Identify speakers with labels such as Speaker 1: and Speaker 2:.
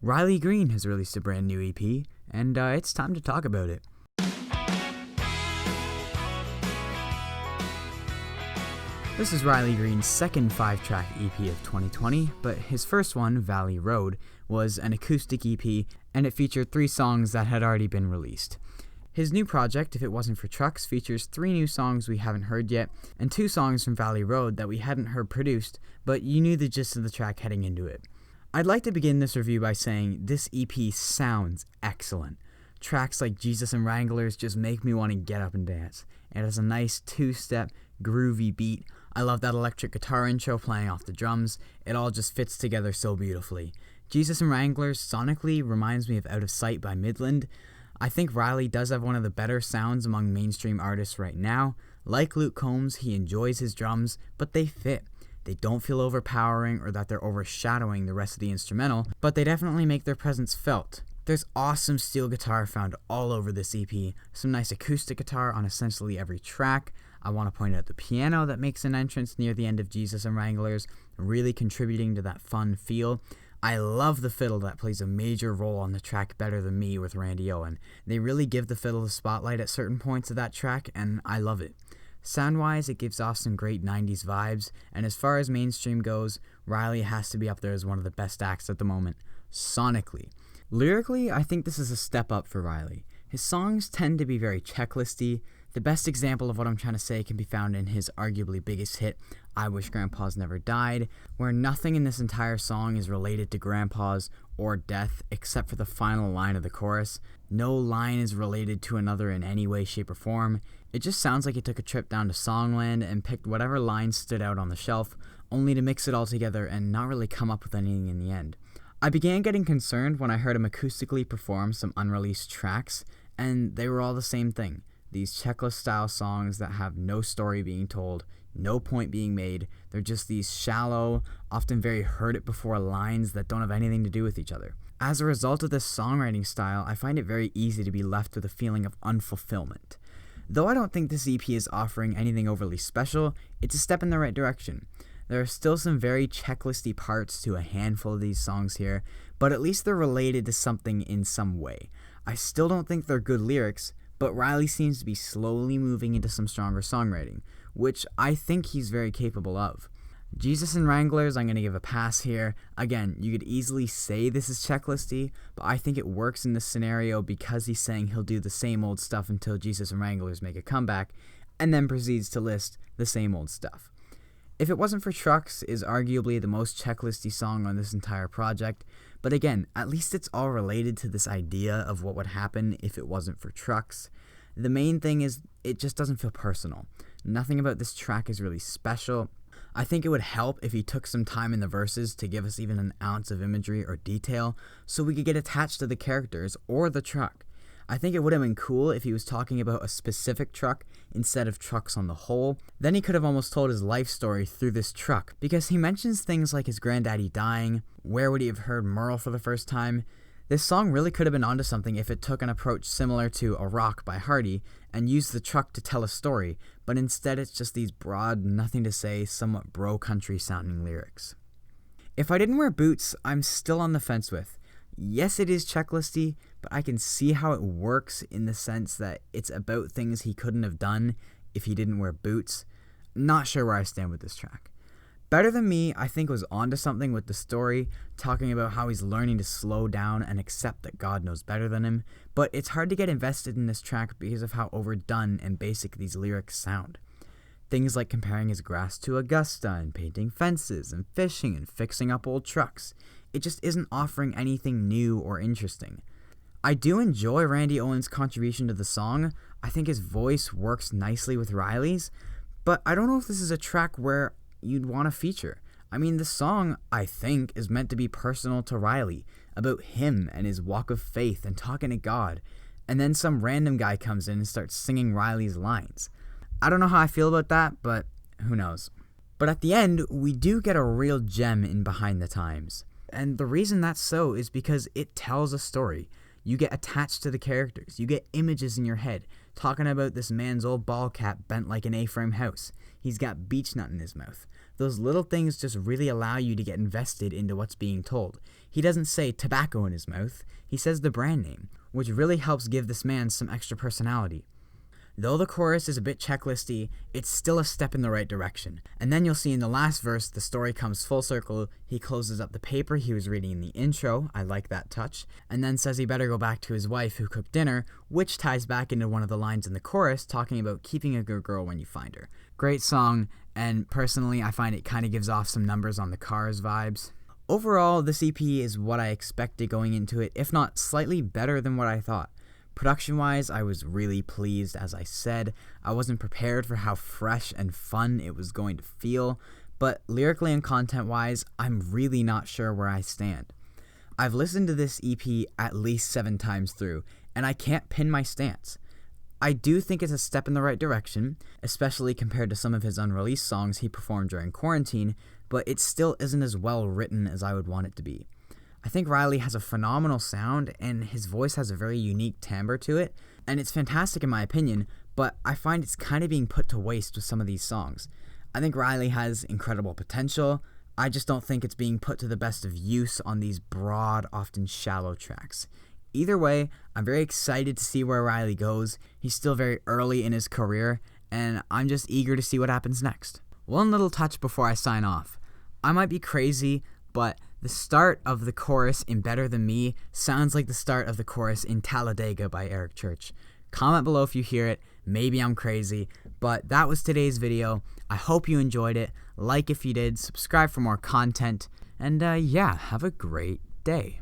Speaker 1: Riley Green has released a brand new EP, and it's time to talk about it. This is Riley Green's second 5-track EP of 2020, but his first one, Valley Road, was an acoustic EP, and it featured 3 songs that had already been released. His new project, If It Wasn't for Trucks, features 3 new songs we haven't heard yet, and 2 songs from Valley Road that we hadn't heard produced, but you knew the gist of the track heading into it. I'd like to begin this review by saying this EP sounds excellent. Tracks like Jesus and Wranglers just make me want to get up and dance. It has a nice 2-step, groovy beat. I love that electric guitar intro playing off the drums. It all just fits together so beautifully. Jesus and Wranglers sonically reminds me of Out of Sight by Midland. I think Riley does have one of the better sounds among mainstream artists right now. Like Luke Combs, he enjoys his drums, but they fit. They don't feel overpowering or that they're overshadowing the rest of the instrumental, but they definitely make their presence felt. There's awesome steel guitar found all over this EP, some nice acoustic guitar on essentially every track. I want to point out the piano that makes an entrance near the end of Jesus and Wranglers, really contributing to that fun feel. I love the fiddle that plays a major role on the track Better Than Me with Randy Owen. They really give the fiddle the spotlight at certain points of that track, and I love it. Sound-wise, it gives off some great 90s vibes, and as far as mainstream goes, Riley has to be up there as one of the best acts at the moment, sonically. Lyrically, I think this is a step up for Riley. His songs tend to be very checklisty. The best example of what I'm trying to say can be found in his arguably biggest hit, I Wish Grandpa's Never Died, where nothing in this entire song is related to grandpas or death except for the final line of the chorus. No line is related to another in any way, shape, or form. It just sounds like he took a trip down to Songland and picked whatever lines stood out on the shelf, only to mix it all together and not really come up with anything in the end. I began getting concerned when I heard him acoustically perform some unreleased tracks, and they were all the same thing. These checklist-style songs that have no story being told, no point being made. They're just these shallow, often very heard-it-before lines that don't have anything to do with each other. As a result of this songwriting style, I find it very easy to be left with a feeling of unfulfillment. Though I don't think this EP is offering anything overly special, it's a step in the right direction. There are still some very checklisty parts to a handful of these songs here, but at least they're related to something in some way. I still don't think they're good lyrics, but Riley seems to be slowly moving into some stronger songwriting, which I think he's very capable of. Jesus and Wranglers, I'm going to give a pass here. Again, you could easily say this is checklisty, but I think it works in this scenario because he's saying he'll do the same old stuff until Jesus and Wranglers make a comeback, and then proceeds to list the same old stuff. If It Wasn't for Trucks is arguably the most checklisty song on this entire project, but again, at least it's all related to this idea of what would happen if it wasn't for trucks. The main thing is it just doesn't feel personal. Nothing about this track is really special. I think it would help if he took some time in the verses to give us even an ounce of imagery or detail so we could get attached to the characters or the truck. I think it would have been cool if he was talking about a specific truck instead of trucks on the whole. Then he could have almost told his life story through this truck, because he mentions things like his granddaddy dying, where would he have heard Merle for the first time. This song really could have been onto something if it took an approach similar to A Rock by Hardy and used the truck to tell a story, but instead it's just these broad, nothing to say, somewhat bro country sounding lyrics. If I Didn't Wear Boots, I'm still on the fence with. Yes, it is checklisty, but I can see how it works in the sense that it's about things he couldn't have done if he didn't wear boots. Not sure where I stand with this track. Better Than Me, I think, was onto something with the story, talking about how he's learning to slow down and accept that God knows better than him, but it's hard to get invested in this track because of how overdone and basic these lyrics sound. Things like comparing his grass to Augusta and painting fences and fishing and fixing up old trucks. It just isn't offering anything new or interesting. I do enjoy Randy Owen's contribution to the song. I think his voice works nicely with Riley's, but I don't know if this is a track where you'd want to feature. I mean, the song, I think, is meant to be personal to Riley, about him and his walk of faith and talking to God, and then some random guy comes in and starts singing Riley's lines. I don't know how I feel about that, but who knows. But at the end, we do get a real gem in Behind the Times. And the reason that's so is because it tells a story. You get attached to the characters. You get images in your head talking about this man's old ball cap bent like an A-frame house. He's got beech nut in his mouth. Those little things just really allow you to get invested into what's being told. He doesn't say tobacco in his mouth, he says the brand name, which really helps give this man some extra personality. Though the chorus is a bit checklisty, it's still a step in the right direction. And then you'll see in the last verse, the story comes full circle. He closes up the paper he was reading in the intro, I like that touch, and then says he better go back to his wife who cooked dinner, which ties back into one of the lines in the chorus talking about keeping a good girl when you find her. Great song, and personally I find it kind of gives off some Numbers on the Cars vibes. Overall, this EP is what I expected going into it, if not slightly better than what I thought. Production-wise, I was really pleased. As I said, I wasn't prepared for how fresh and fun it was going to feel, but lyrically and content-wise, I'm really not sure where I stand. I've listened to this EP at least 7 times through, and I can't pin my stance. I do think it's a step in the right direction, especially compared to some of his unreleased songs he performed during quarantine, but it still isn't as well written as I would want it to be. I think Riley has a phenomenal sound, and his voice has a very unique timbre to it, and it's fantastic in my opinion, but I find it's kind of being put to waste with some of these songs. I think Riley has incredible potential, I just don't think it's being put to the best of use on these broad, often shallow tracks. Either way, I'm very excited to see where Riley goes. He's still very early in his career, and I'm just eager to see what happens next. One little touch before I sign off. I might be crazy, but the start of the chorus in Better Than Me sounds like the start of the chorus in Talladega by Eric Church. Comment below if you hear it. Maybe I'm crazy, but that was today's video. I hope you enjoyed it. Like if you did, subscribe for more content, and yeah, have a great day.